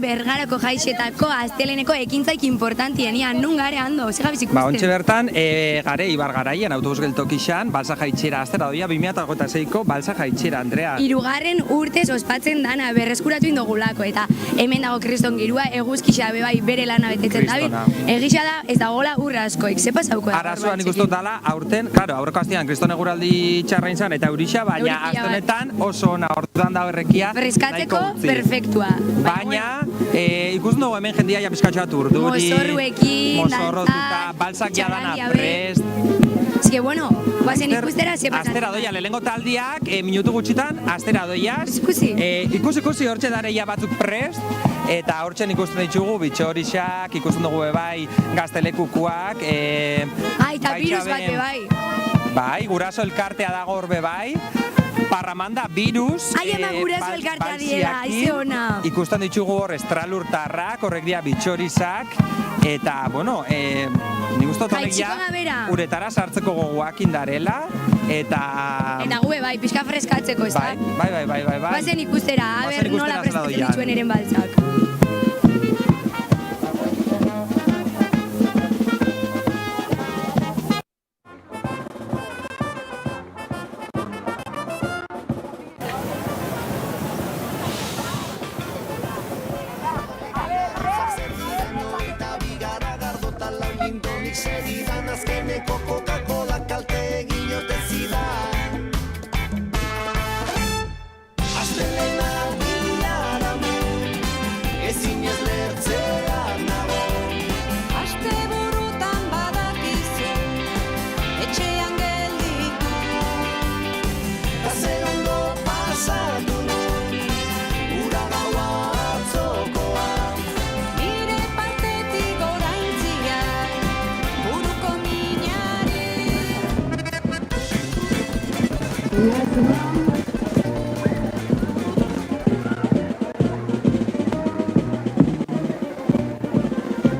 Bergarako jaixetako asteleneko ekintzaik importantienian, nun gare hando, ze gabiz ikusten? Ontxe bertan, gare Ibar Garaien autobus geltokixan, balsa jaitxera astera doia, 2006ko balsa jaitxera, Andrea. 3. urtez ospatzen dana berreskuratu indogulako, eta hemen dago kriston girua, eguzkixa bebai bere lana betetzen dabil, egisa da ez dagoela urra askoik, ze pasauko da? Arazoan ikustut dala, aurten, claro, aurreko astean kriston eguraldi txarrain zan eta eurixa, baina astenetan oso ona hortan da berrekia. Freskatzeko perfektua. Baina, ikusten dugu hemen jendia ja pizkatxoa turduri, mozorrotuta, balsak jadana prest. Eske, bueno, bazen ikustera, ze pasatzen. Astera doia, lehenengo taldiak, minutu gutxitan, astera doiaz. Ikusi hortxe dareia batzuk prest, eta hortzen ikusten ditugu bitxorixak, ikusten dugu bai gaztelekukuak. Eta virus bat bai. Bai, guraso elkartea dago hor bai. Parramanda, virus, guraso elkartea diela, aize ona. Ikusten ditugu hor estralurtarrak, horrek dira bitxorizak, eta, bueno, nik uste honek ja, uretara sartzeko gogoak indarela, eta... Eta gue bai, pixka freskatzeko, ez da? Bai. Bazen ikustera, nola freskatzen dituen eren baltzak.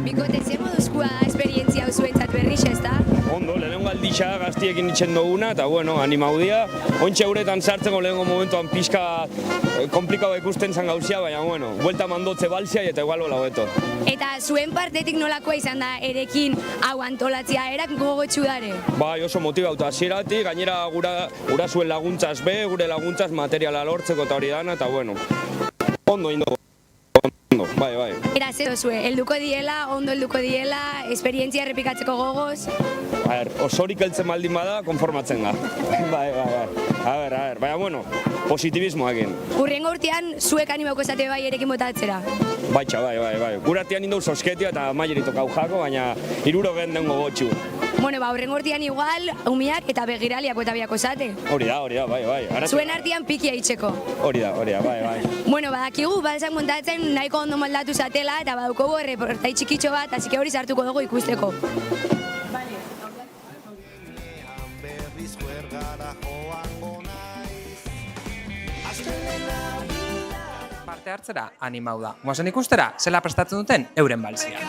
Bikote, zer moduzkoa esperientzia zuentzat berriz, ez da? Ondo, lehenengo alditxa gaztiekin itxen duguna, eta bueno, animaudia. Ontxe uretan sartzeko lehenengo momentuan pixka komplikau ikusten zan gauzia, baina bueno, buelta mandotze balzia eta igual hola hobeto. Eta zuen partetik nolakoa izan da erekin hau antolatzia, erak gogotxu dare? Bai, oso motibauta hasieratik, gainera gura zuen laguntzaz be, gure laguntzaz materiala lortzeko eta hori dana, eta bueno, ondo indo. Bai. Era zer zue, helduko diela, ondo helduko diela, esperientzia errepikatzeko gogoz? Osorik heltzen baldin bada, konformatzen ga. Bai. A ber, baina bueno, positibismoakin. Urrengo urtean, zuek animauko esate bai erekin botatzera? Baitxa, bai. Guratian indau sosketia eta mailerito kaujako, baina 60 dengo gotxu. Bueno, urrengo urtean igual, umiak eta begiraliak eta biako esate? Hori da, bai. Zuen artean pikia itxeko? Hori da, bai. Bueno, badakigu, balsak montatzen nahiko ondo moldatu zatela eta badukogu erreportai txikitxo bat, así hori sartuko dugu ikusteko. Parte hartzera animau da. Goazen ikustera, zela prestatzen duten euren balzia.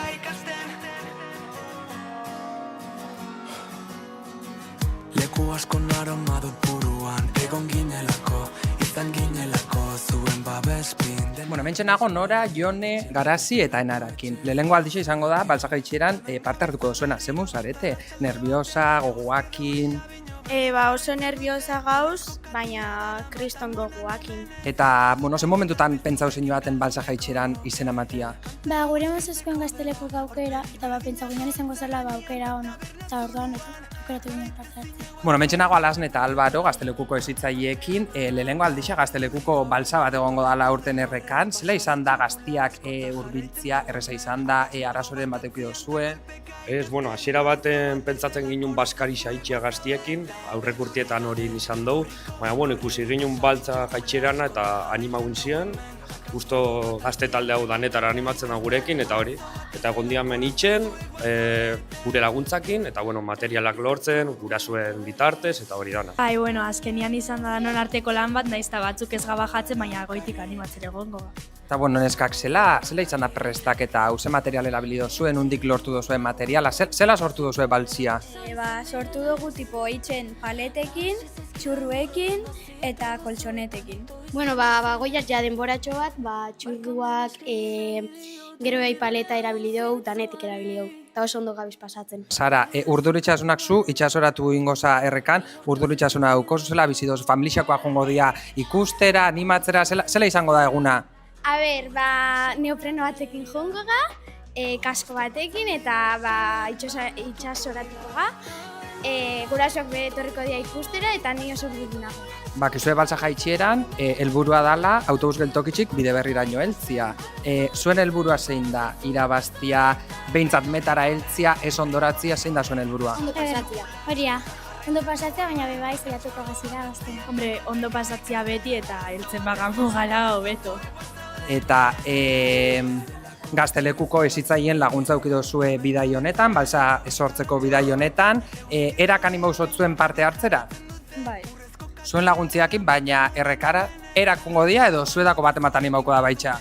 Leku asko narama dut buruan, egon ginelako, izan ginelako, zuen babespin. Bueno, hementxe nago Nora, Jone, Garazi eta Enarakin. Lehenengo aldixa izango da, balsa jaitxeran parte hartuko duzuena. Zemuz zarete? Nerviosa, gogoakin... Oso nerviosa gauz, baina kriston gogoakin. Eta, bueno, zen momentutan pentsau zein baten balsa jaitxeran izena matia? Gure mazazkoen gazteleko gaukera, eta pentsau ginen izango zela aukera ona. Eta orduan, aukeratu ginen parte hartzen. Bueno, mentxenago Alasne eta Albaro gaztelekuko ezitzaiekin, lehenengo aldixa gaztelekuko balsa bat egongo dala urten errekan. Zela izan da gaztiak hurbiltzia, erreza izan da, arazoren batek zuen? Ez, bueno, hasiera baten pentsatzen ginen baskari saitxia gaztiekin, aurrek urtietan hori izan dugu, baina, bueno, ikusi ginen baltza jaitxerana eta animagun zian, justo gazte talde hau danetara animatzen da gurekin, eta hori, eta egon diamen itxen, gure laguntzakin, eta materialak lortzen, gurasoen bitartez, eta hori dana. Bai, azkenian izan da danon arteko lan bat, nahiz eta batzuk ez gabajatzen, baina goitik animatzen egongo. Eta neskak, zela izan da prestaketa, hauze material erabili dozuen, undik lortu dozuen materiala, zela sortu dozuen baltzia? Sortu dugu tipo itxen paletekin, txurruekin eta koltsonetekin. Goiaz ja denboratxo bat, txurruak, gero paleta erabili dugu, danetik erabili dugu. Eta oso ondo gabiz pasatzen. Sara, Urduritxasunak zu, itxasoratu ingoza errekan, Urduritxasuna daukozu zela, bizidoz, familixakoa jongo dia ikustera, animatzera, zela izango da eguna? Neopreno batekin jongo ga, kasko batekin eta itxasoratuko ga. Gurasoak etorriko dira ikustera eta ni oso gurinago. Bakizue baltsa jaitxieran, helburua dala autobus geltokitxik bide berriraino heltzia. Zuen helburua zein da? Irabaztia, behintzat metara heltzia, ez ondoratzia, zein da zuen helburua? Ondo pasatzia. Horia, ondo pasatzea, baina bebai zaiatuko gazira gazten. Hombre, ondo pasatzia beti eta heltzen bagango gara hobeto. Eta Gaztelekuko ezitzaien laguntza aukido zue bidai honetan, balsa esortzeko bidai honetan, erak animo usotzuen parte hartzera? Bai. Zuen laguntziakin, baina errekara erak jungo dia edo zuedako bat ematen animauko da baitxa?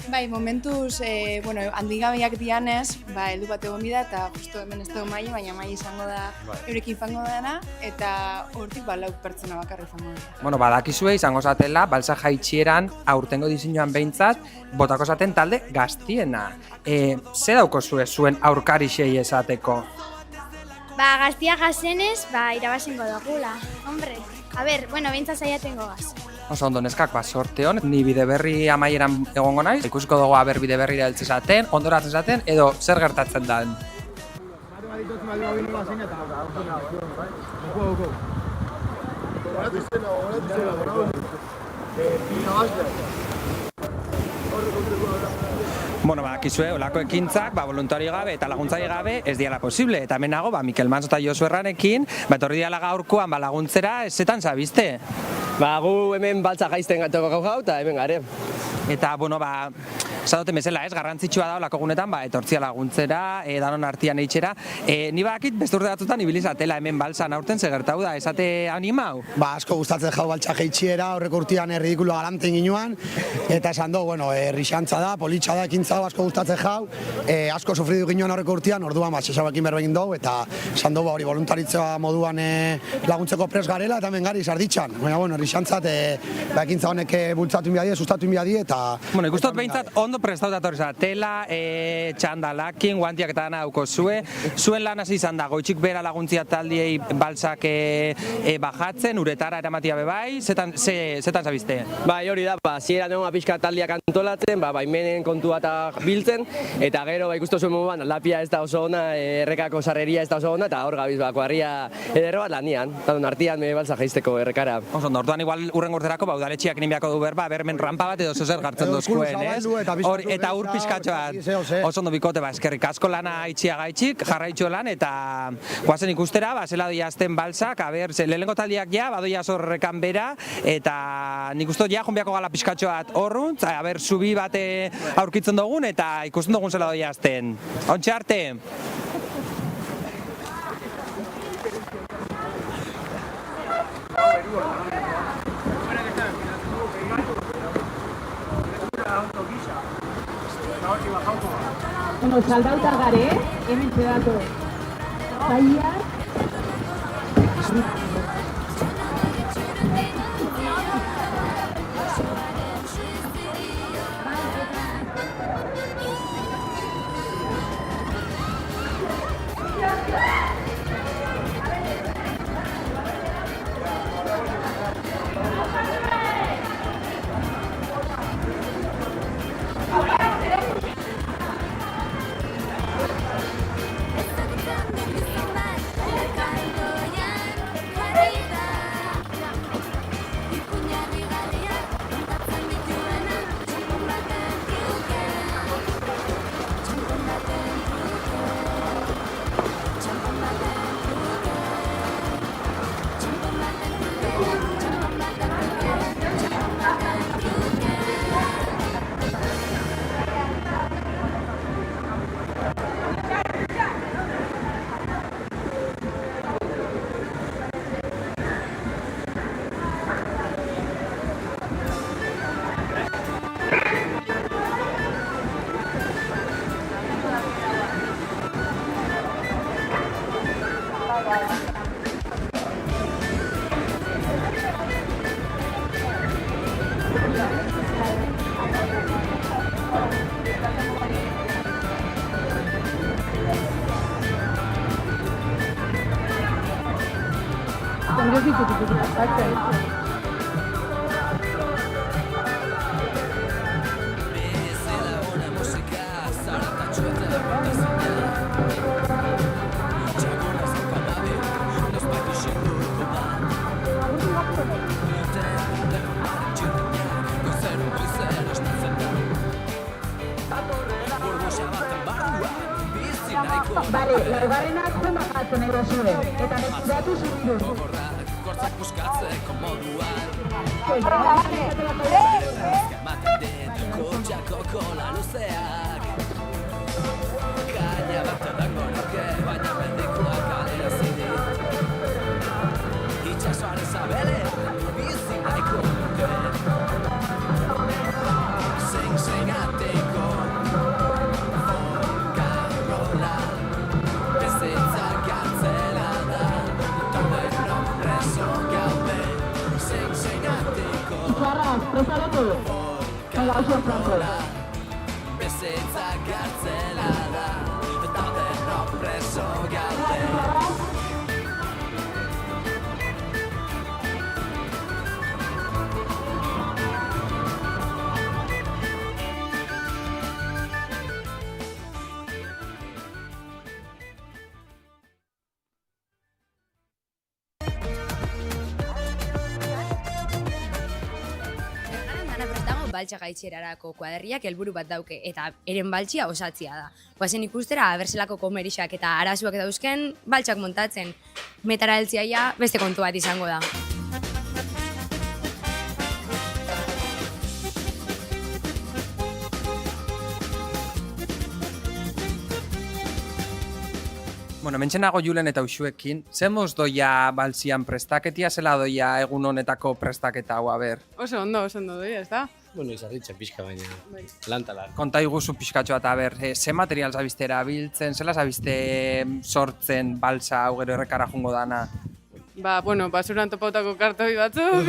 Bai, momentuz, handigabeak dianez, heldu bat egon bida eta justo hemen ez dugu maile, baina maile izango da eurekin fango dena eta hortik lau pertsona bakarri fango da. Badakizue izango zatela, balsa jaitxieran aurtengo diseinuan behintzat, botako zaten talde gaztiena. Ze dauko zuen aurkarixei esateko? Gaztia gazenez, irabazengo dugula, hombre. Behintzat zaiatengo gaz. Oso ondo neskak, sorte hon, ni bide berri amaieran egongo naiz, ikusiko dugu bide berrira heltzen zaten, ondoratzen zaten, edo zer gertatzen da. Bakizue, olako ekintzak, voluntario gabe eta laguntzai gabe ez diala posible. Eta hemen nago, Mikel Manso eta Josu Erranekin, etorri diala gaurkoan laguntzera, zetan zabizte? Gu hemen baltza gaizten gatoko gau eta hemen gare. Eta, esadoten bezala, garrantzitsua da olako gunetan, etortzia laguntzera, danon artian eitxera. Ni bakit beste urte batzutan ibilizatela hemen baltzan aurten segertau da, esate animau? Asko gustatzen jau baltza jeitxiera, horreko urtean ridikulo galanten ginuan, eta esan du, rixantza da, politxa da, ekintza asko gustatzen jau, asko sufridu ginuan horreko urtean, orduan sesabakin berbegin dugu, eta esan du, hori voluntaritza moduan laguntzeko pres garela, eta hemen gari sarditxan. Rixantzat, ekintza honek bultzatu inbiadie, sustatu inbiadie, eta... Ikustot behintzat, ondo prestauta torreza, tela, txandalakin, guantiak eta dana dauko zuen lan hasi izan da, goitxik bera laguntzia taldiei baltzak bajatzen, uretara eramatia bebai, zetan zabizte? Bai, hori da, zieran egon pixka taldiak antolatzen, baimenen kontua eta biltzen, eta gero ikustu zuen moduan, lapia ez da oso ona, errekako sarreria ez da oso ona, eta hor gabiz, kuarria ederro bat lanian, eta artian baltza jaizteko errekara. Oso, orduan igual urren urterako, udaletxiak ninbiako du berba, bermen rampa bat edo zozer gartzen dozkuen, ez? Eta ur pizkatxo bat, oso ondo bikote, eskerrik asko lana itxia gaitxik, jarraitxo lan, eta guazen ikustera, zela diazten baltzak, lehenengo taldiak badoia zorrekan bera, eta nik uste jonbiako gala pizkatxo bat horruntz, zubi bate aurkitzen dugun, eta ikusten dugun zela diazten. Ontxe arte! Saldauta gare, hemen txedatu. Baiak. Bale, laugarrenak zenbat jartzen erosue, eta deskuratu zurindun. Gortzak buskatzeko moduan ematen ditu kotxako kola luzeak Kaina bat edango nuke, baina mendikoak kalera zidit Itxasoaren zabelean bizi nahiko nuke Zein-zein-ateko folkarola Bizitza kartzela da Taberno preso gaude Zein-zein-ateko folkarola Bizitza kartzela da Taberno preso gaude baltsa gaitxerarako kuaderriak helburu bat dauke eta eren baltsia osatzia da. Goazen ikustera abertzelako komerixak eta arazuak dauzken baltsak montatzen. Metara heltziaia beste kontu bat izango da. Bueno, mentxenago Julen eta Uxuekin, zemoz doia baltzian prestaketia, zela doia egun honetako prestaketa hau, aber? Oso ondo doia, ez da? Bueno, izarritzen pixka baina, lantalan. Konta iguzu pixkatxo bat, aber, ze material zabizte erabiltzen, zela zabizte sortzen baltsa hau gero errekara jungo dana? Basuran topautako kartoi batzuk.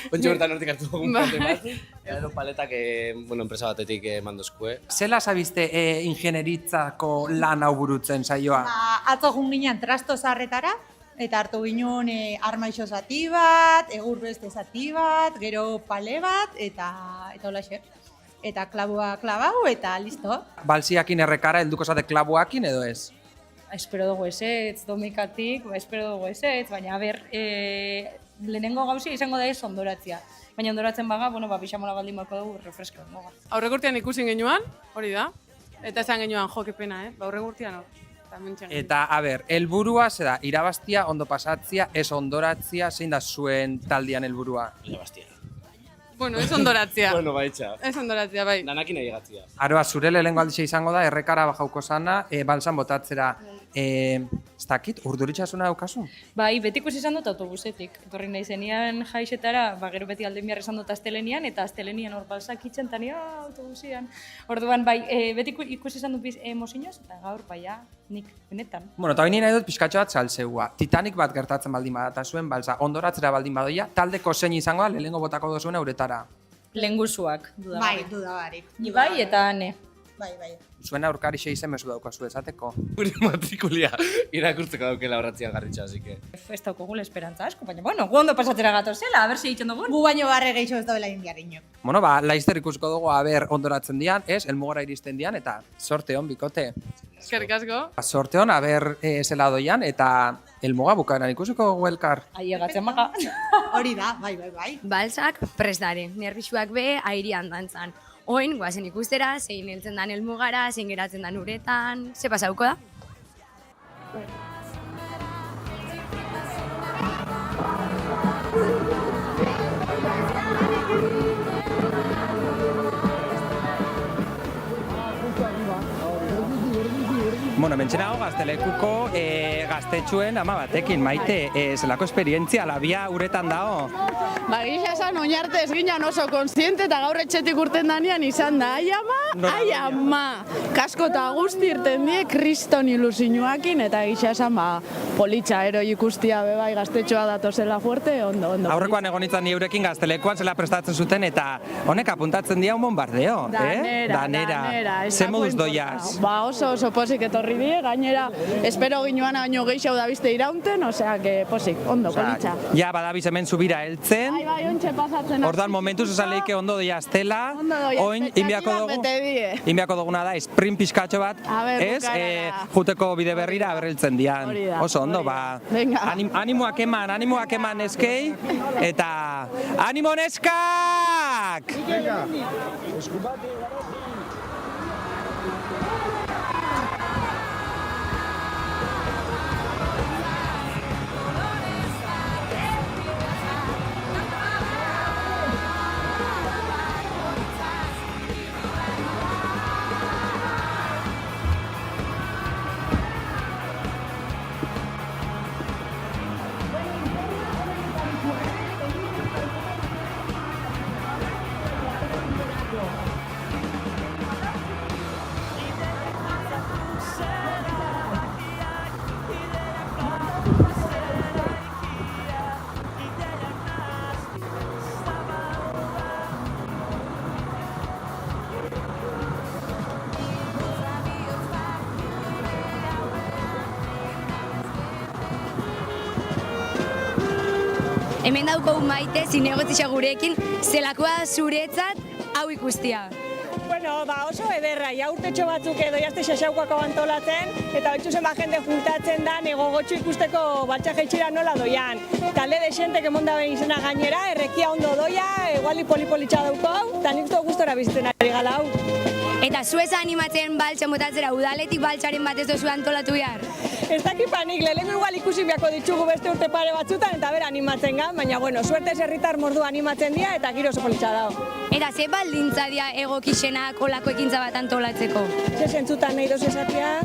Ontsi bertan hortik hartu dugun parte bat. Edo paletak, enpresa batetik mandozkue. Zela zabizte ingenieritzako lan hau burutzen saioa? Atzo jun ginen trasto zarretara, eta hartu ginen armaixo zati bat, egur beste zati bat, gero pale bat, eta holaxe. Eta klaboa klabau, eta listo. Baltziakin errekara helduko zate klaboakin edo ez? Espero dugu ezetz, domikatik, espero dugu ezetz, baina lehenengo gauzia izango da ez ondoratzia. Baina ondoratzen baga, pixamola baldin bako dugu refresko. Aurreko urtean ikusin genuan, hori da, eta esan genuan jokepena, aurreko urtean hor. Eta, helburua, zeda, irabaztia, ondo pasatzia, ez ondoratzia, zein da zuen taldian helburua? Irabaztia. Ez ondoratzia. Baitxa. Ez ondoratzia, bai. Danakin egigatzia. Aroa, zure lehenengo aldixe izango da, errekara bajauko sana, balsan botatzera. Ez dakit, urduritxasuna daukazu? Bai, beti ikusi izan dut autobusetik. Etorri nahi zenian jaisetara, gero beti alden behar izan dut astelenian, eta astelenian hor balsak itzen, eta nire autobusian. Orduan, bai, beti ikusi izan dut mozinoz, eta gaur, nik, benetan. Bueno, eta baina nahi dut pixkatxo bat salzeua. Titanic bat gertatzen baldin badata zuen, balsa, ondoratzera baldin badoia, taldeko zein izango da, lehenengo botako dozuen euretara. Lengusuak, dudabarik. Bai, dudabarik. Ni bai, eta ne. Bai. Zuen aurkari izen mezu daukazu esateko. Gure matrikulia irakurtzeko daukela horratzian garritxa, así que... Ez daukagula esperantza asko, baina, gu ondo pasatzera gatozela, a ber si egiten dugun. Gu baino barre gehiago ez dobela indiariño. Bueno, laizter ikusko dugu, ondoratzen dian, elmugara iristen dian, eta sorte hon, bikote. Eskerrik asko. Sorte hon, zela doian, eta elmuga bukaeran ikusiko dugu elkar. Aiegatzen maga. Hori da, bai. Balsak prestare, nerbixuak be airian dantzan. Oin, guazen ikustera, zein heltzen dan elmugara, zein geratzen dan uretan, ze pasauko da? Bueno, mentxenago gaztelekuko gaztetxuen ama batekin, Maite, zelako esperientzia, labia uretan dago? Ba, gisa esan, oinarte ez ginen oso konstiente eta gaur etxetik urten danean izan da, ai ama, kasko eta guzti irten die, kriston ilusinuakin, eta gisa esan, politxa ero ikustia bebai gaztetxoa datozela fuerte, ondo. Aurrekoan egon nintzen ni eurekin gaztelekuan zela prestatzen zuten, eta honek apuntatzen dia un bombardeo, Danera. Ze moduz doiaz? Ba, oso posik etorri die, gainera, espero ginuana baino gehiago da bizte iraunten, osea, que posik, ondo, politxa. Ja, badabiz hemen zubira heltzen. Bai, ontxe pasatzen. Ordan momentuz esan lehike ondo doia estela. Oin, inbiako duguna da, sprint pizkatxo bat, ez? Juteko bide berrira aberriltzen dian. Oso ondo, ba. Animoak eman eskei, eta animo neskak! Venga, eskubate, Hemen dauko Maite, zinegotzixa gurekin, zelakoa zuretzat hau ikustia. Bueno, oso ederra, ja urtetxo batzuk edo jazte xaxaukoako antolatzen, eta betxuzen jende juntatzen da, negogotxo ikusteko baltsa jaitxera nola doian. Talde desentek emonda behin izena gainera, errekia ondo doia, eguali poli-politxa dauko, eta nik gustora bizitzen ari gala hau. Eta zuez animatzen baltsa motatzera, udaletik baltsaren bat ez dozu antolatu behar? Ez dakit panik, lehenko igual ikusi biako ditugu beste urte pare batzutan, eta bera animatzen ga, baina bueno, suertez herritar mordu animatzen dira, eta giro oso politxa dago. Eta ze baldintza dira egokixenak olako ekintza bat antolatzeko? Ze zentzutan nahi dozu esatia?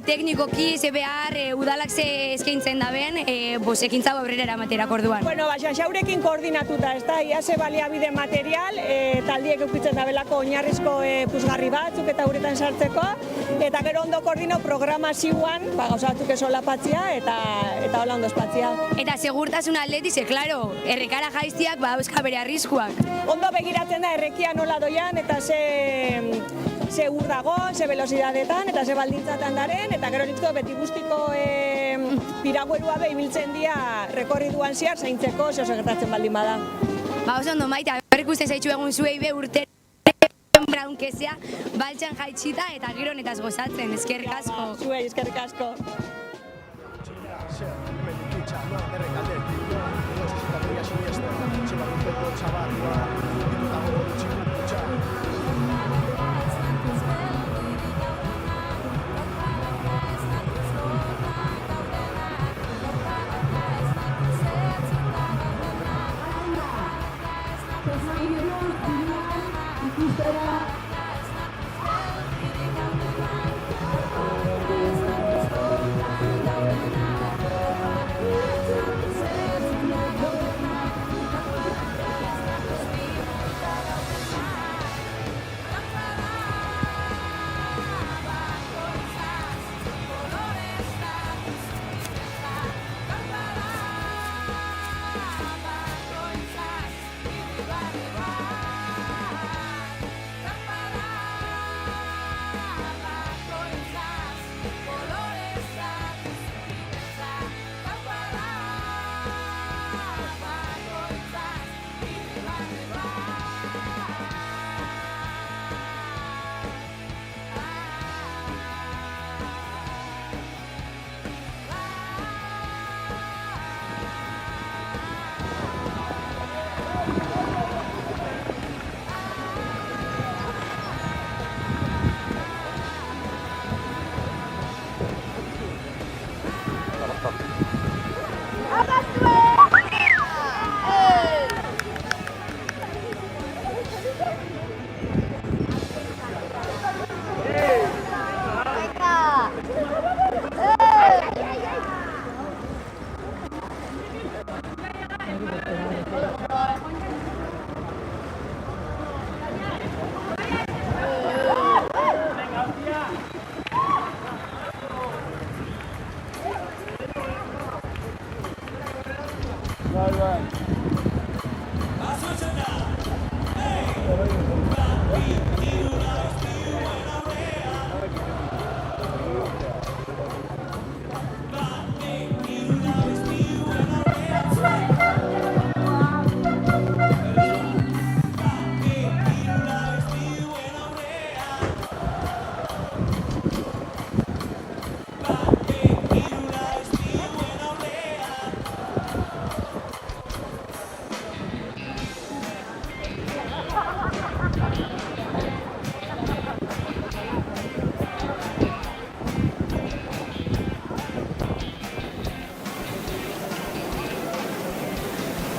Teknikoki, ze behar, udalak ze eskaintzen da ben, ekintza aurrera eramaterak orduan. Bueno, xaurekin koordinatuta, ez da, ia ze baliabide material, taldiek eukitzen da belako oinarrizko puzgarri batzuk eta uretan sartzeko, eta gero ondo koordino programazioan, gauza batzuk esolapatzia eta hola ondo espatzia. Eta segurtasun atleti, ze, klaro, errekara jaiztiak euska bere arriskuak. Ondo begiratzen da errekia nola doian eta ze ur dagoen, ze velozidadetan eta ze baldintzatan daren, eta gero nikto beti guztiko piraguerua ibiltzen dira rekorriduan ziar zaintzeko oso gertatzen baldin bada. Oso ondo Maite, berrik uste zaitxu egun zuei be urte braunkezea baltsan jaitxita eta giro honetaz gozatzen, eskerrik asko. Zuei, eskerrik asko.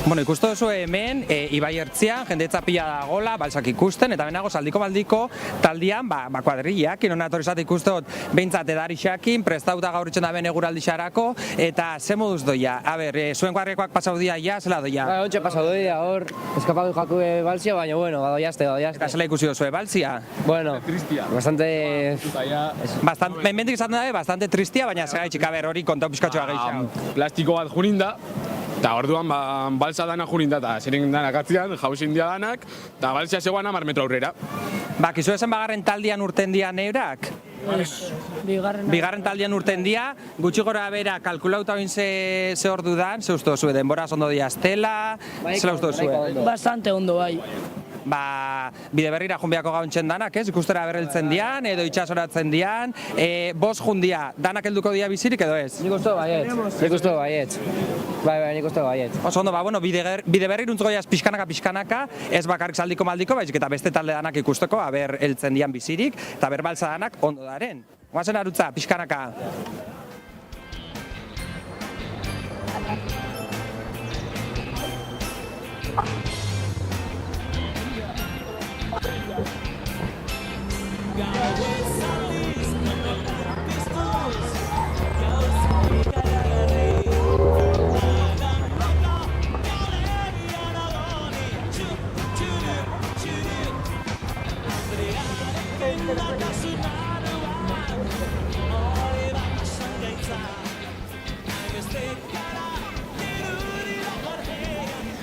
Bueno, ikustu duzu hemen, Ibai Ertzian, jendetza pila dagola, balsak ikusten, eta benago saldiko taldian, kuadrillak, inona atorizat ikustot, behintzat edarixakin, prestauta gauritzen da ben eguraldixarako, eta ze moduz doia? A ber, zuen kuadrikoak pasau dia, ja, zela doia? Ontxe pasau doia, hor, eskapatu jaku balzia, baina, bueno, badoiazte. Eta zela ikusi duzu, balzia? Bueno, bastante... Menmendik izan da, bastante tristia, baina zeraitxik, a ber, hori kontau pizkatxoa gehiago. Plastiko bat junin da, eta orduan balsa dana junin da, eta ziren danak atzian, jausin dia danak, eta balsia zegoan 10 metro aurrera. Kizu esan bagarren taldian urten dian eurak? Bigarren taldian urten dia, gutxi gora bera kalkulauta oin ze ordu dan, ze uste zuen, denbora ondo dia estela, zela uste zuen? Bastante ondo, bai. Bide berrira junbiako gauntzen danak, ez? Ikustera berreltzen dian, edo itxasoratzen dian, bost jundia, danak helduko dia bizirik edo ez? Nik uste baietz. Bai, nik uste baietz. Oso ondo, bueno, bide berri runtzuko jaz pixkanaka, ez bakarrik saldiko maldiko, baizik eta beste talde danak ikusteko, aber heltzen dian bizirik, eta berbaltza danak ondo daren. Guazen arutza, pixkanaka.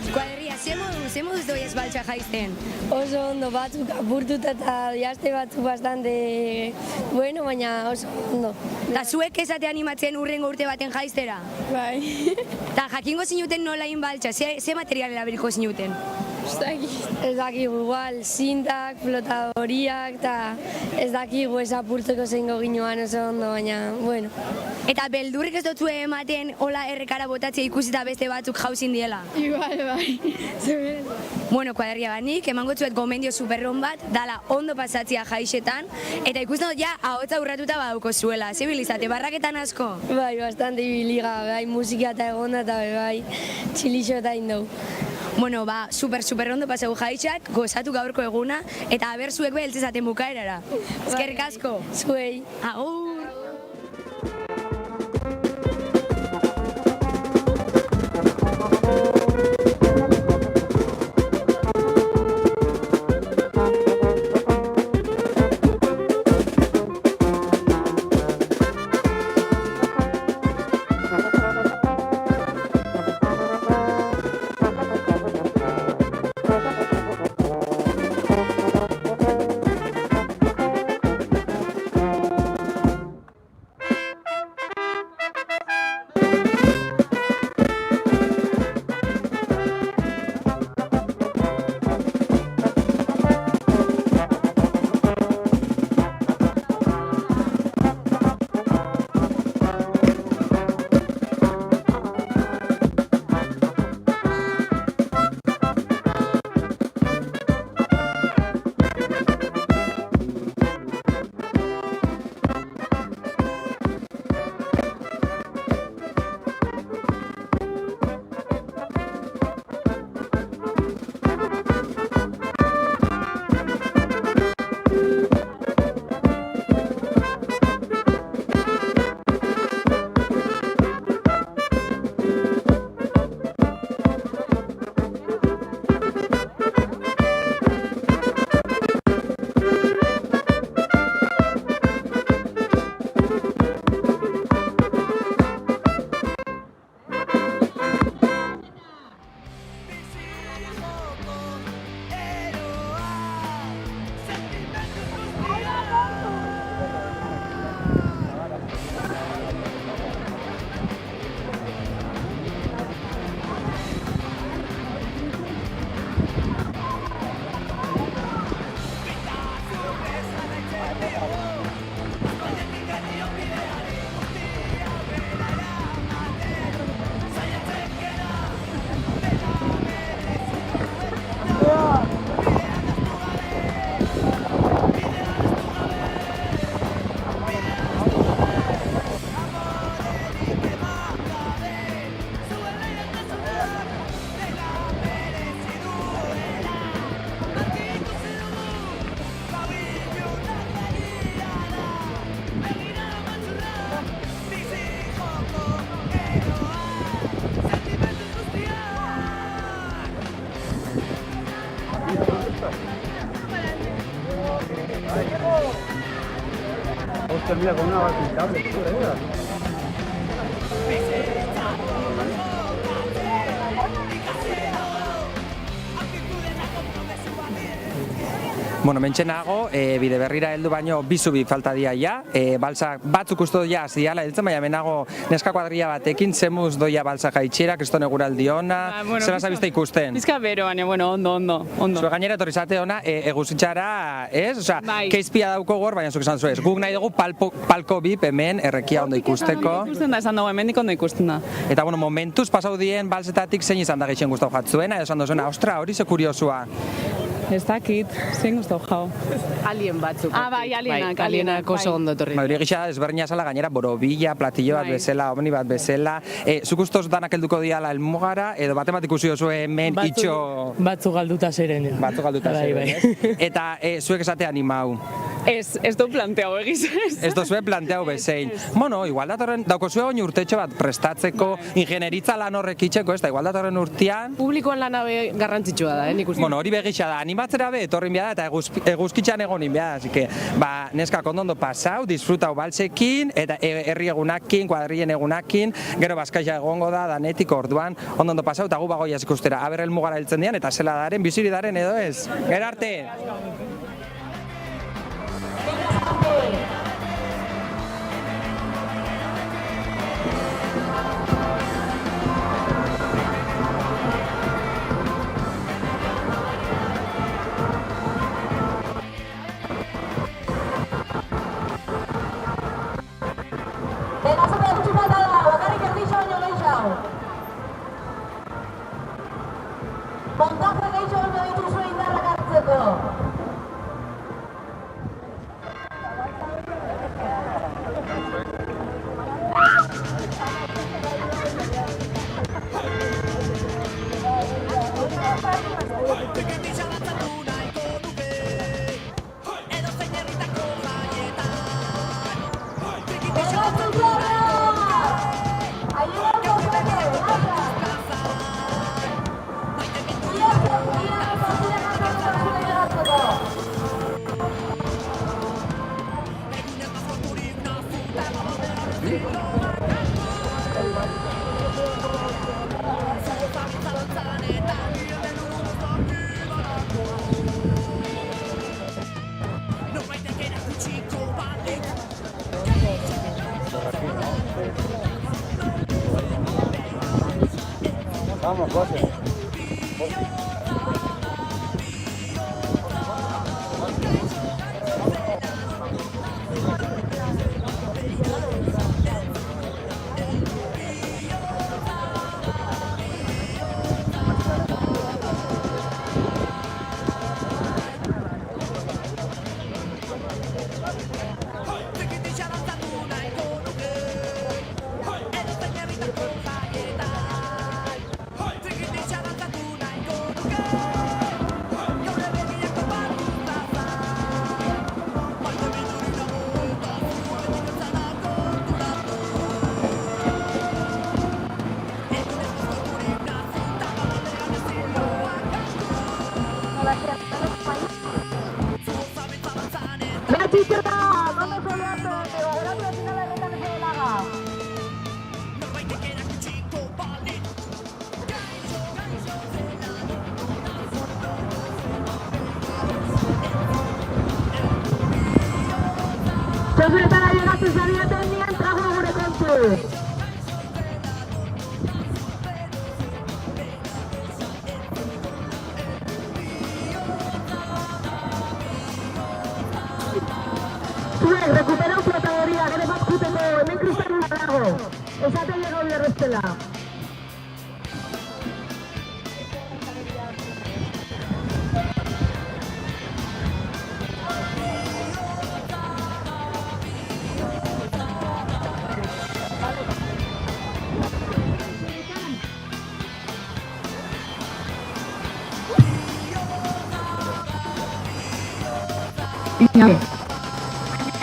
Kuadrilla, ze moduz doiez baltsa jaizten? Oso ondo, batzuk apurtuta eta jazte batzuk bastante bueno, baina oso ondo. Da zuek ezate animatzen urrengo urte baten jaiztera? Bai. Da jakingo zinuten nolain baltsa, ze material erabiliko zinuten? Ez dakigu, igual, zintak, flotadoriak, eta ez dakigu ez apurtzeko zeingo ginoan oso ondo, baina, bueno. Eta beldurrik ez dut zuen ematen hola errekara botatzea ikusita beste batzuk jauzin diela? Igual, bai. Bueno, kuadrilla banik, emango zuet gomendio superron bat, dala ondo pasatzea jaixetan, eta ikusten dut ja, ahotza urratuta badauko zuela. Zibilizate, barraketan asko? Bai, bastante ibiliga, bai, musika eta egonda, eta bai, txilixo eta indau. Bueno, super ondo pasau jaixak, gozatu gaurko eguna, eta aber zuek beheltzezaten bukaerara. Ezkerrik asko. Zuei. Agur! familia con una base estable, seguro. Bueno, mentxenago, bide berrira heldu baino bizubi falta dia ja, balsak batzuk uste doia ziala heltzen, baina menago neska kuadrilla batekin, zemuz doia balsak jaitxera, kriston eguraldi ona, zela zabizte ikusten? Bizka bero, baina, bueno, ondo. Zue gainera etorri zate ona, eguzitxara, ez? Osea, keizpia dauko gor, baina zuk esan zuez. Guk nahi dugu palko bip hemen errekia ondo ikusteko. Ikusten da, esan dugu, hemendik ondo ikusten da. Eta, bueno, momentuz pasau dien balsetatik zein izan da gehien guztau jatzuena, edo esan duzuena, ostra, hori ze kuriosua. Ez dakit, zein guztau jau. Alien batzuk. Bai, alienak. Alienak oso ondo etorri. Hori gisa ezberdina zala gainera borobila, platillo bat bezala, omni bat bezala. Zuk ustoz danak helduko diala elmugara, edo batemat ikusi oso hemen itxo... Batzuk galduta zeren. Batzuk galduta zeren, ez? Eta zuek esate animau. Ez du planteau egiz ez. Ez duzue planteau bezein. Bueno, igual datorren, dauko zuen oin urtetxo bat prestatzeko, ingenieritza lan horrek itxeko, ez da, igual datorren urtean... Publikoan lana garrantzitsua da, nik uste. Bueno, hori begitxa da, animatzera be, etorrin behar da, eta eguzkitxan egonin behar, así que, neskak ondo pasau, disfrutau baltsekin, eta herri egunakin, kuadrien egunakin, gero bazkaia egongo da, danetik orduan, ondo pasau, eta gu bagoiaz ikustera, aber helmugara heltzen dian, eta zela daren, biziri daren edo ez. Gerarte! Montaje gehiago ondo dituzue indarrak hartzeko. Vamos, José. Zeuretara llegatzen zabiaten nien trago gure kontu. Zuek, rekuperau protagoria, gero bat juteko, hemen kristaluna dago. Esaten llegau berreztela.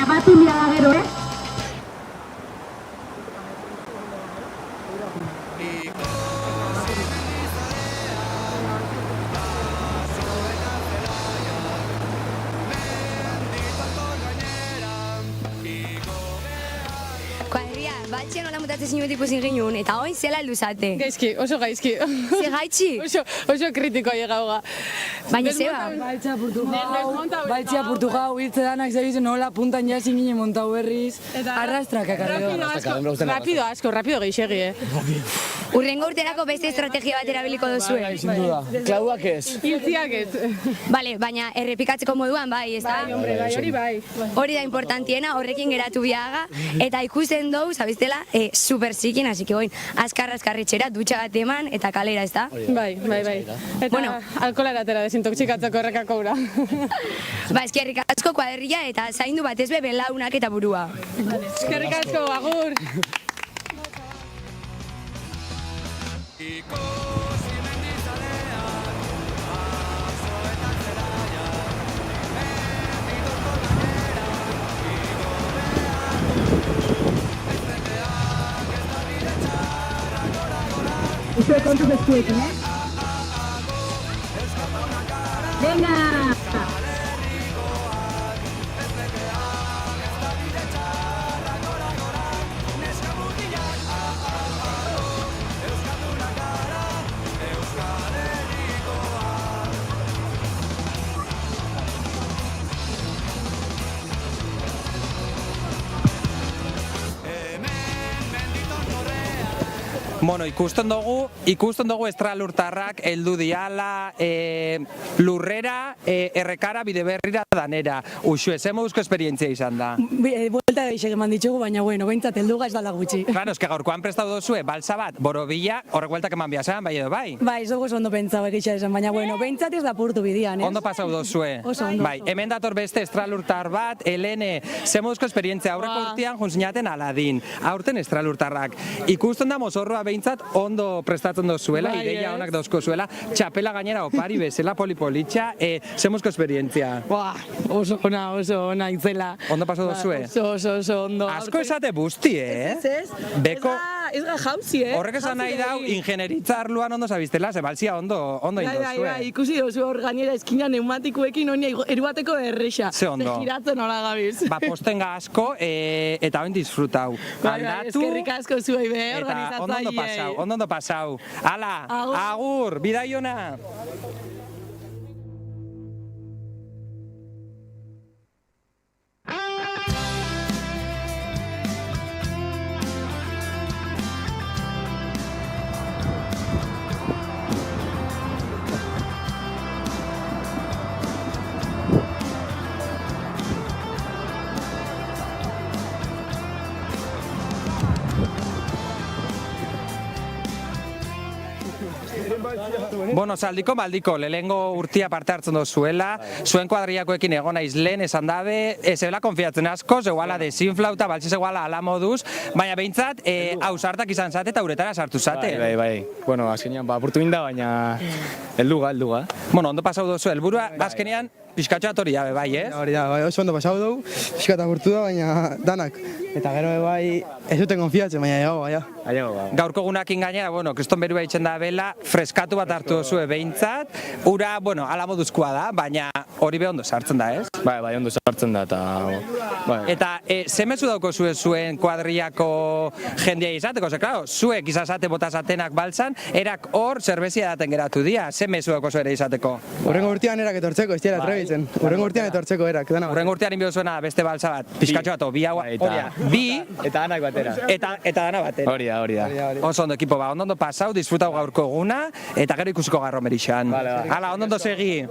Batu mila da gero, Atxe nola mutatzen zinut ikusin ginuen, eta oin zela luzate. Gaizki, oso gaizki. Ze gaitxi? Oso kritikoa llegauga. Baina zeba? Baltzia purtu jau, hitze danak zebizen nola puntan jazin gine montau berriz. Arrastrak ekarri Rapido asko, rapido geixegi, Urrengo urterako beste estrategia bat erabiliko duzue. Sin duda. Klauak ez. Hiltziak ez. Bale, baina errepikatzeko moduan bai, ez da? Bai, hombre, bai, hori bai. Hori da importantiena, horrekin geratu biaga, eta ikusten dugu, zabiztela, super zikin, así que oin, azkarretxera, dutxa bat eman, eta kalera, ez da? Bai. Eta alkolara atera desintoxikatzeko errekako ura. Ba, eskerrik asko kuaderria, eta zaindu batez be belaunak eta burua. Eskerrik asko, agur! Uste kontuz eskuekin, Venga! Bueno, ikusten dugu estralurtarrak heldu diala lurrera, errekara, bide berrira danera. Uxue, ze moduzko esperientzia izan da? Buelta da isek eman ditugu, baina bueno, behintzat helduga ez dala gutxi. Claro, eske gaurkoan prestatu duzue, balsa bat, borobila, horrek bueltak eman biazan, bai edo bai? Bai, ez dugu ondo pentsau egitxa esan, baina bueno, behintzat ez da purtu bidian, ez? Ondo pasau duzue. Oso ondo. Bai, hemen dator beste estralurtar bat, Helene, ze moduzko esperientzia, aurreko urtean juntzinaten Aladin, aurten estralurtarrak. Ikusten da mozorroa behintzat ondo prestatzen dozuela, ideia onak dauzko zuela, txapela gainera opari bezala polipolitxa, ze moduzko esperientzia? Oso ona itzela. Ondo pasau dozue? Oso ondo. Asko esate busti, Ez. Beko... Ez da jauzi, Horrek esan nahi dau, ingenieritza arloan ondo zabiztela, ze balzia ondo indozue. Bai, ikusi dozu hor gainera eskina neumatikoekin honi erubateko erresa. Ze ondo. Giratzen hola gabiz. Ba, postenga asko, eta oin disfrutau. Aldatu... Eskerrik asko zuei be, organizatzaileei. Eta ondo pasau. Hala, agur, bidaiona! Bueno, saldiko maldiko, lehengo urtia parte hartzen dozuela, zuen kuadriakoekin egon naiz lehen esan dabe, zebela konfiatzen asko, zegoala desinflauta, baltsi zegoala ala moduz, baina behintzat, ausartak izan zate eta uretara sartu zate. Bai. Bueno, azkenean, apurtu minda, baina helduga. Bueno, ondo pasau dozu, helburua, azkenean, pixkatxo atori jabe, bai, ez? Hori da, bai, oso ondo pasau dugu, pixkat apurtu da, baina danak. Eta gero bai, ez duten konfiatzen, baina jago, Gaurko gunakin gainera, bueno, kriston berua itxen da bela, freskatu bat hartu dozue behintzat, ura, bueno, ala moduzkoa da, baina hori be ondo sartzen da, ez? Bai, ondo sartzen da, eta... Eta, ze mezu dauko zuen kuadriako jendia izateko, ze, klaro, zuek izazate botazatenak baltzan, erak hor zerbezia daten geratu dira, ze mezu dauko ere izateko? Urrengo urtean erak etortzeko, ez dira trebitzen. Urrengo urtean etortzeko erak, dana. Urrengo urtean inbio zuena beste baltza bat, pizkatxo bat, bi hau, bi, eta danak batera. Eta dana batera. Hori da. Oso ondo ekipo ba, ondo pasau, disfrutau gaurko eguna, eta gero ikusiko garro merixan. Hala, ondo segi.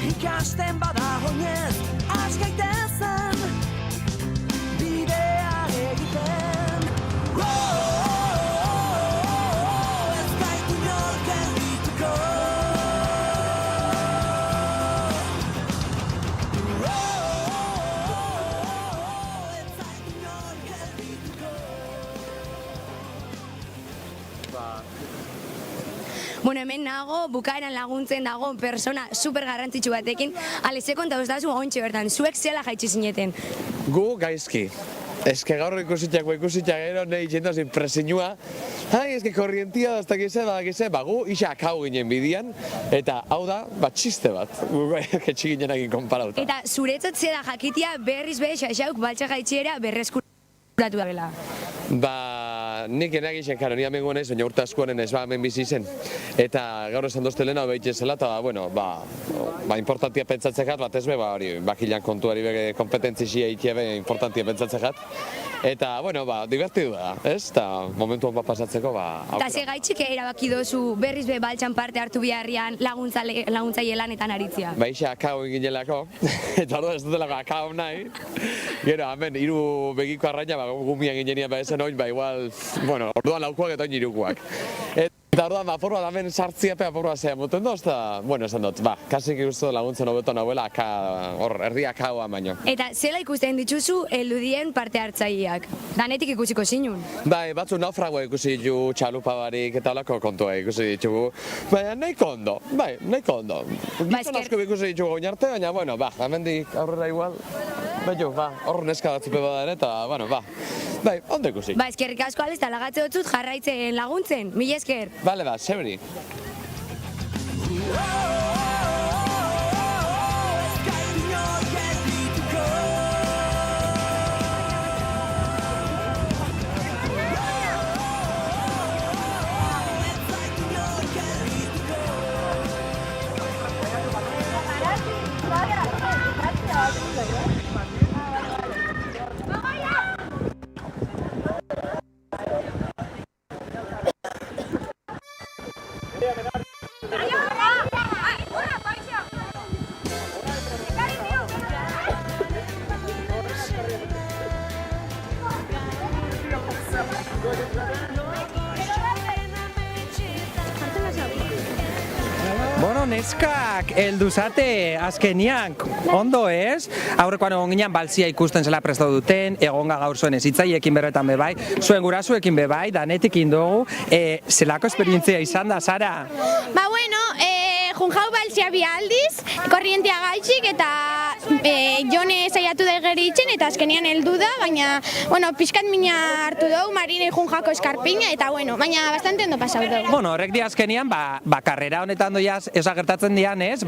Ikasten bada hoinez, askaitezen, bidea egiten. Ez gaitu inork erdituko. Bueno, hemen nago, bukaeran laguntzen dago persona super garrantzitsu batekin, ale ze konta dazu ontxe bertan, zuek zela jaitsi zineten? Gu gaizki. eske gaur ikusitxak gero, nahi itxentaz impresinua. Eske korrientia da, ez dakize, gu isak hau ginen bidian, eta hau da, txiste bat, ketxi ginen egin konparauta. Eta zuretzat zeda jakitia berriz be Xaxauk baltsa jaitxiera berreskuratu da bela. Nik enagixen karo, ni amengo naiz, baina urte askoaren ez hemen bizi zen. Eta gaur esan dozte lehena, behitxe zela, eta, importantia pentsatzekat, batez be, bakilan kontuari bege kompetentzizia ikia be importantia pentsatzekat. Eta, divertidu da, ez? Eta momentuan pasatzeko, Eta ze gaitxik erabaki dozu berriz be baltsan parte hartu biharrian laguntzaile lanetan aritzia? Baixa akao eginelako, eta orduan ez dutelako akao nahi. Gero, hemen, hiru begiko arraina, gumia ginenia ezen oin, igual, orduan laukoak eta oin irukoak. Eta orduan, porroa da hemen sartziapea porroa zea muten doz, eta, esan dut, kasik ikustu laguntzen hobeto nahuela, erdiak haua baino. Eta zela ikusten dituzu eludien parte hartzaileak? Danetik ikusiko zinun? Batzu naufragoa ikusi ditu, txalupa barik eta olako kontua ikusi ditugu. Baina nahiko ondo, nahiko ondo. Gizon asko ikusi ditugu gain arte, baina, hemendik aurrera igual, hor neska batzupe badan eta, ondo ikusi. Eskerrik asko alez, lagatze dutzut jarraitzen laguntzen, mila esker. Bale, seberi. Neskak, elduzate, azkenian, ondo ez? Aurrekoan egon ginen balzia ikusten zela prestatu duten, egonga gaur zuen ezitzaiekin berretan bebai, zuen gurasuekin bebai, danetik indogu, zelako esperientzia izan da, Sara? Junjau baltzia bi aldiz, korrientia gaitxik eta jone saiatu da egeritzen eta azkenian heldu da, baina, pixkat mina hartu dugu, marine junjako eskarpina eta, baina bastante ondo pasau dugu. Horrek di azkenian, karrera honetan doiaz esagertatzen dian ez,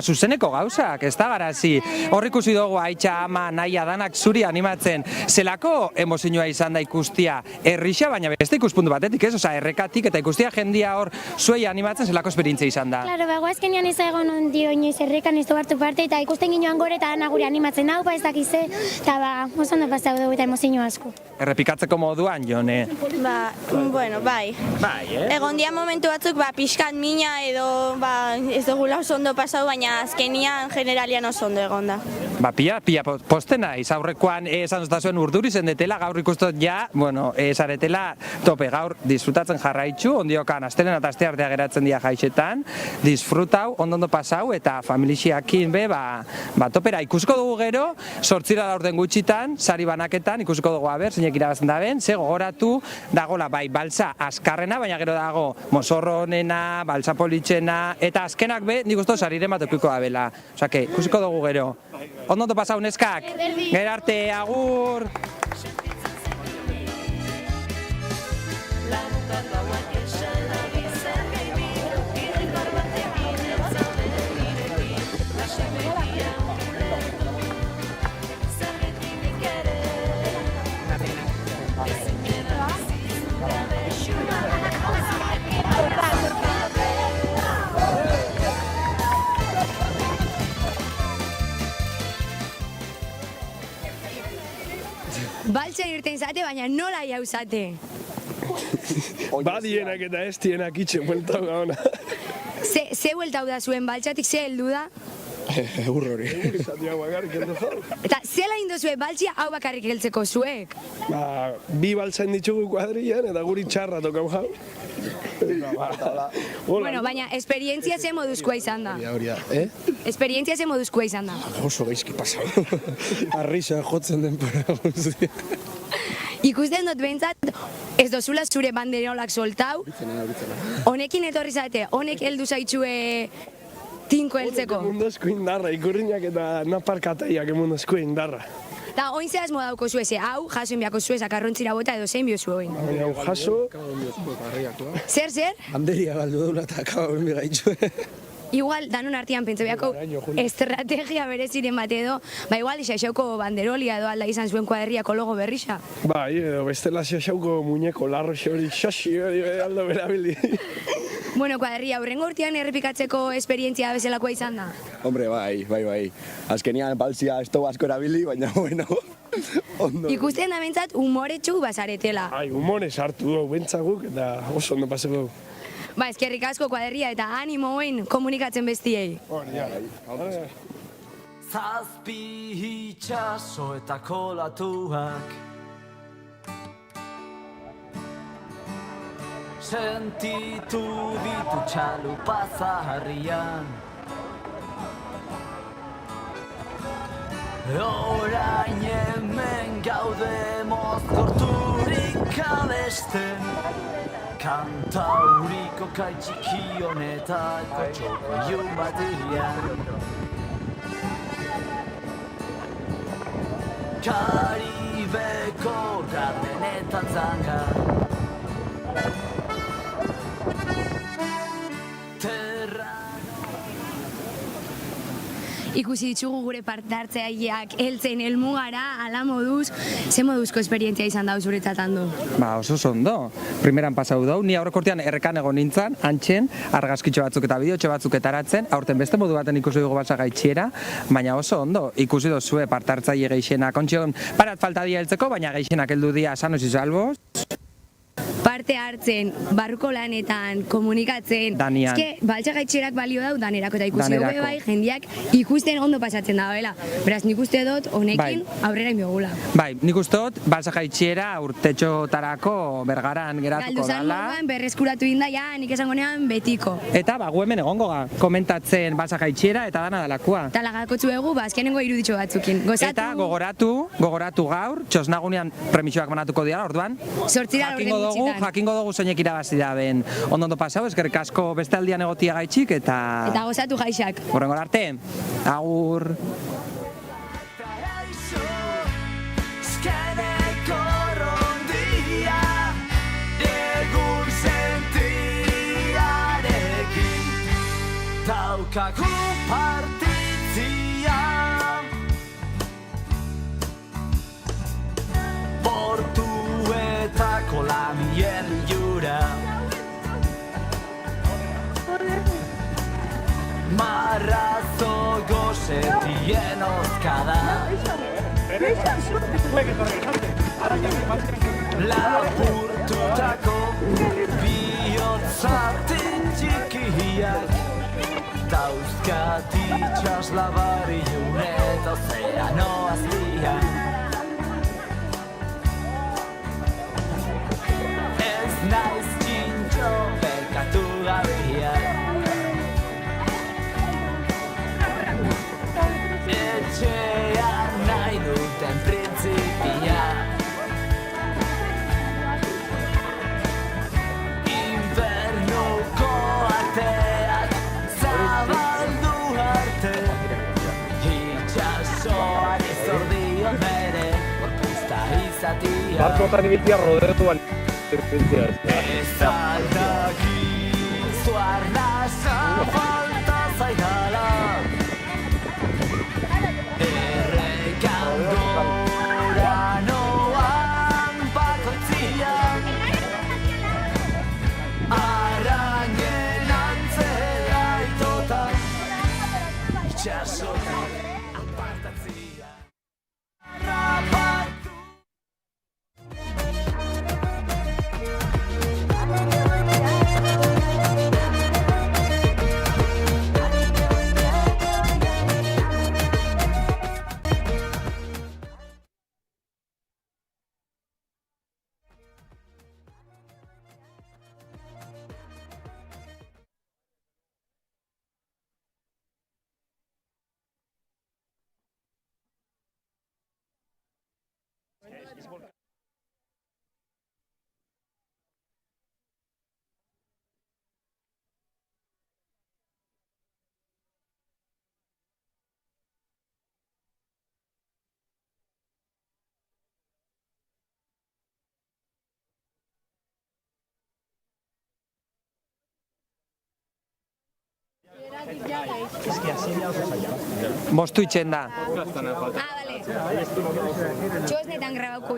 zuzeneko gauzak, ez da garazi. Hor ikusi dugu aitxa, ama, naia, danak zuri animatzen, zelako emozioa izan da ikustia errixa, baina beste ikuspuntu batetik ez, errekatik eta ikustia jendia hor zuei animatzen zelako esperientzia izan da. Claro, azkenean ez egon ondio inoiz errekan ez du hartu parte eta ikusten ginoan gore eta nagure animatzen hau, ez dakize, eta oso ondo pasau dugu eta emozio asko. Errepikatzeko moduan, Jone? Bai. Egon dia momentu batzuk, pixkat mina edo ez dugula oso ondo pasau, baina azkenian generalian oso ondo egon da. Pia postena, izaurrekoan esan zuen urduri zendetela, gaur ikustot ja, esaretela tope gaur disfrutatzen jarraitzu, ondiokan astelen eta aste artea geratzen dira jaixetan, disfrutau, ondo pasau, eta familixiakin be, topera ikusko dugu gero, 8 laurden gutxitan, sari banaketan, ikusko dugu zeinek irabazten da ben, ze gogoratu, dagola bai baltza askarrena, baina gero dago mozorro honena, baltza politxena, eta azkenak be, nik usto sarire matokiko da bela. Osake, ikusiko dugu gero. Ondo pasau neskak, gerarte, agur! Baltsa irten zate, baina nola jauzate? Badienak eta ez dienak itxe bueltau gauna. Ze bueltau da zuen baltsatik, ze heldu da? Egur hori. Eta zela indo zuen baltsia hau bakarrik heltzeko zuek? Bi baltzain ditugu kuadrian eta guri txarra tokau jau. Baina esperientzia ze moduzkoa izan da? Esperientzia ze moduzkoa izan da? Oso gaizki pasau. Arrisa jotzen denpora guztia. Ikusten dut behintzat, ez dozula zure banderolak soltau. Honekin etorri zate, honek heldu zaitxue tinko heltzeko. Mundozko indarra, ikurriñak eta naparkataiak mundozko indarra. Eta oin zehaz modauko zueze, hau, jaso enbiako zuez, akarrontzira bota edo zein biozu oin. Hau jaso, Zer? handeria galdu duna eta akaba benbi gaitxu. Igual, danon artean pentsa beako estrategia bereziren bat edo, ba igual, xaxauko banderolia edo alda izan zuen kuadriako logo berrisa. Bai, edo bestela xaxauko muñeko larro xori xaxi hori aldo berabili. Bueno, kuadria, hurrengo urtean errepikatzeko esperientzia bezalakoa izan da? Hombre, bai. Azkenian baltzia ez dugu asko erabili, baina bueno. Ikusten da bentsat humoretsu bazaretela. Humore sartu dugu bentsaguk eta oso ondo paseko dugu. Ba, eskerrik asko kuadria eta animo oin komunikatzen bestiei. Zazpi itxaso eta kolatuak sentitu ditu txalupa zaharrian orain hemen gaude mozkorturik abesten kantauriko kaitxiki honetako txokoiun baterian Karibeko gardenetan zanga Ikusi ditugu gure parte hartzaileak heltzen helmugara, ala moduz, ze moduzko esperientzia izan da zuretzat Ando? Ba, oso ondo. Primeran pasau dau, ni aurrekortean errekan egon nintzen, antxen, argazkitxo batzuk eta bideotxo batzuk etaratzen, aurten beste modu baten ikusi dugu balsa gaitxiera, baina oso ondo, ikusi dozue parte hartzaile geixenak, ontsion, parat falta dia heltzeko, baina geixenak heldu dia sanos y salvos. Parte hartzen, barruko lanetan, komunikatzen, Danian. Eske, baltsa gaitxerak balio dau danerako eta ikusi Danerako. dugu bai, jendiak ikusten ondo pasatzen da, bela. Beraz, nik uste dut, honekin aurrera inbiogula. Bai, nik uste dut, balsa gaitxiera urtetxotarako bergaran geratuko Galduzan dala. moduan, berreskuratu inda, ja, nik esango nean betiko. Eta, ba, gu hemen egongo ga, komentatzen balsa gaitxiera eta dana dalakoa. Eta lagakotzu egu, ba, azkenengo iruditxo batzukin. Gozatu, Eta gogoratu gaur, txosnagunean premisioak banatuko dira, orduan. Sortzira jakingo dugu, jakingo dugu zeinek irabazi da ben. Ondo pasau, eskerrik asko beste aldian egotia gaitxik eta... Eta gozatu jaixak. Horrengo arte, agur. Azkeneko rondia egun sentiarekin daukagu partitzia portuetako lamien jura marrazo gozetien ozkada lapurtutako bihotzatik txikiak dauzkat itxaslabari junet ozeano azpian ez naiz txintxo bekatu gabiak etxean nahi duten printzipia infernuko ateak zabaldu arte itxasoari zordion bere gorpuzta izatia Barkotan ibitia rodetuan ez aldakizu arnasa falta zaidala Noan bakoitzian Arrainen antzera itotan Itxasotan apartatzia Moztu itxen da. Ah, vale. Yo ez netan grabauko